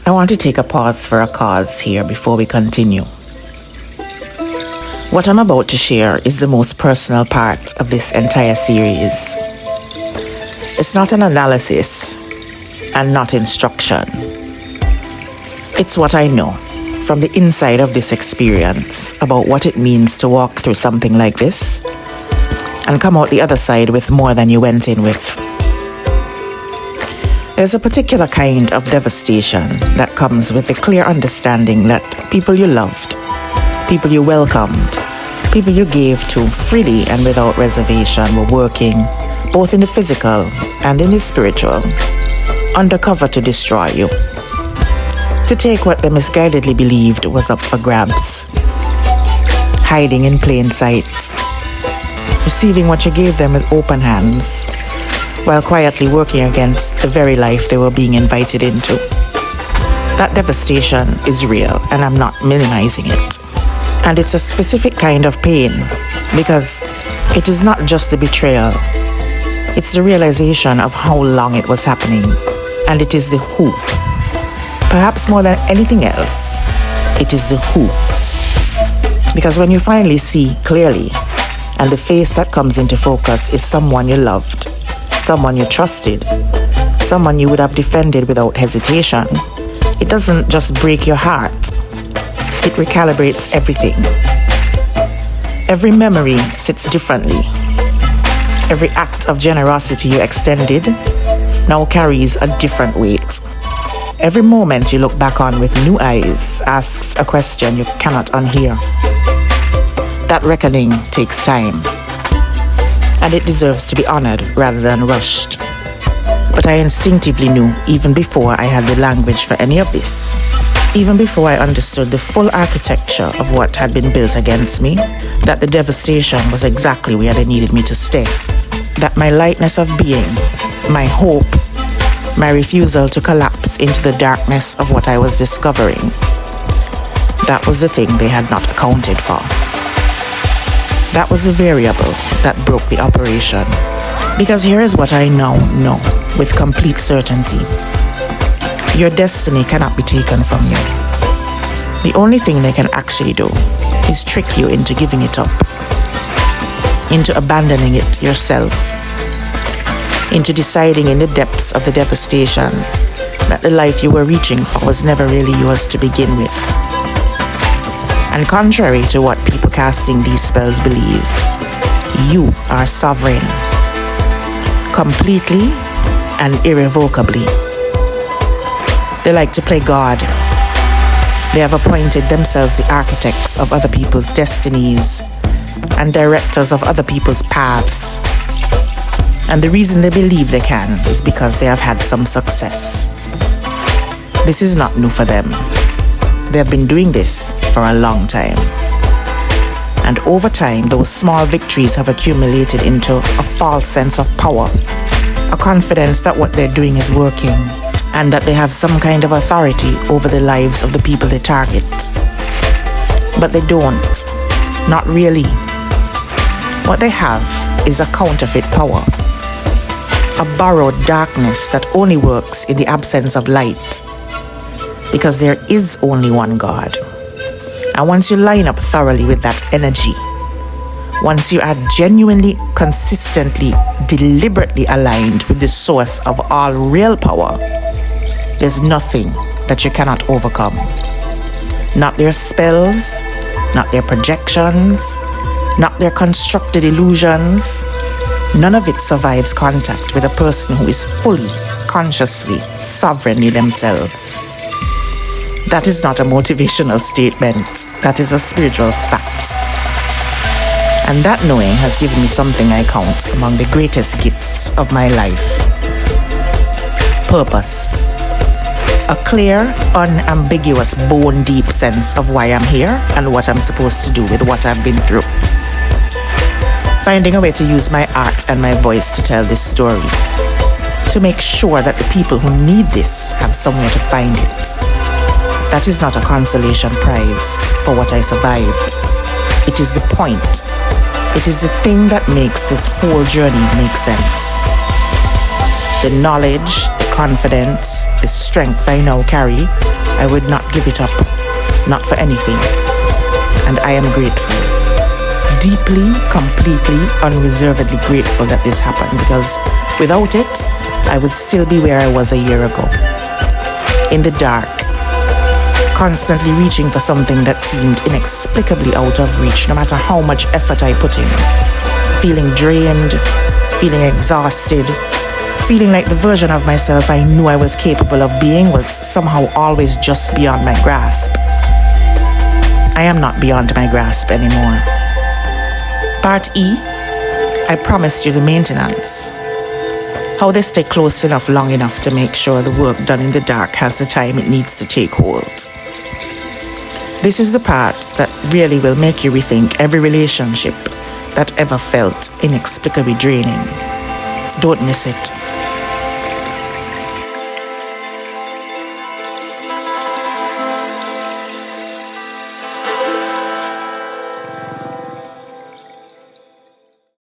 I want to take a pause for a cause here before we continue. What I'm about to share is the most personal part of this entire series. It's not an analysis and not instruction. It's what I know from the inside of this experience about what it means to walk through something like this and come out the other side with more than you went in with. There's a particular kind of devastation that comes with the clear understanding that people you loved, people you welcomed, people you gave to freely and without reservation were working, both in the physical and in the spiritual, undercover to destroy you. To take what they misguidedly believed was up for grabs. Hiding in plain sight. Receiving what you gave them with open hands, while quietly working against the very life they were being invited into. That devastation is real, and I'm not minimizing it. And it's a specific kind of pain, because it is not just the betrayal. It's the realization of how long it was happening, and it is the who. Perhaps more than anything else, it is the who. Because when you finally see clearly, and the face that comes into focus is someone you loved, someone you trusted, someone you would have defended without hesitation, it doesn't just break your heart. It recalibrates everything. Every memory sits differently. Every act of generosity you extended now carries a different weight. Every moment you look back on with new eyes asks a question you cannot unhear. That reckoning takes time, and it deserves to be honored rather than rushed. But I instinctively knew, even before I had the language for any of this, even before I understood the full architecture of what had been built against me, that the devastation was exactly where they needed me to stay. That my lightness of being, my hope, my refusal to collapse into the darkness of what I was discovering, that was the thing they had not accounted for. That was the variable that broke the operation. Because here is what I now know with complete certainty. Your destiny cannot be taken from you. The only thing they can actually do is trick you into giving it up, into abandoning it yourself, into deciding in the depths of the devastation that the life you were reaching for was never really yours to begin with. And contrary to what people casting these spells believe, you are sovereign, completely and irrevocably. They like to play God. They have appointed themselves the architects of other people's destinies and directors of other people's paths. And the reason they believe they can is because they have had some success. This is not new for them. They have been doing this for a long time. And over time, those small victories have accumulated into a false sense of power, a confidence that what they're doing is working, and that they have some kind of authority over the lives of the people they target. But they don't. Not really. What they have is a counterfeit power, a borrowed darkness that only works in the absence of light. Because there is only one God. And once you line up thoroughly with that energy, once you are genuinely, consistently, deliberately aligned with the source of all real power, there's nothing that you cannot overcome. Not their spells, not their projections, not their constructed illusions. None of it survives contact with a person who is fully, consciously, sovereignly themselves. That is not a motivational statement. That is a spiritual fact. And that knowing has given me something I count among the greatest gifts of my life. Purpose. A clear, unambiguous, bone-deep sense of why I'm here and what I'm supposed to do with what I've been through. Finding a way to use my art and my voice to tell this story. To make sure that the people who need this have somewhere to find it. That is not a consolation prize for what I survived. It is the point. It is the thing that makes this whole journey make sense. The knowledge, the confidence, the strength I now carry I would not give it up, not for anything. And I am grateful. Deeply, completely, unreservedly grateful that this happened, because without it, I would still be where I was a year ago. In the dark, constantly reaching for something that seemed inexplicably out of reach, no matter how much effort I put in. Feeling drained, feeling exhausted, feeling like the version of myself I knew I was capable of being was somehow always just beyond my grasp. I am not beyond my grasp anymore. Part E, I promised you the maintenance. How they stay close enough long enough to make sure the work done in the dark has the time it needs to take hold. This is the part that really will make you rethink every relationship that ever felt inexplicably draining. Don't miss it.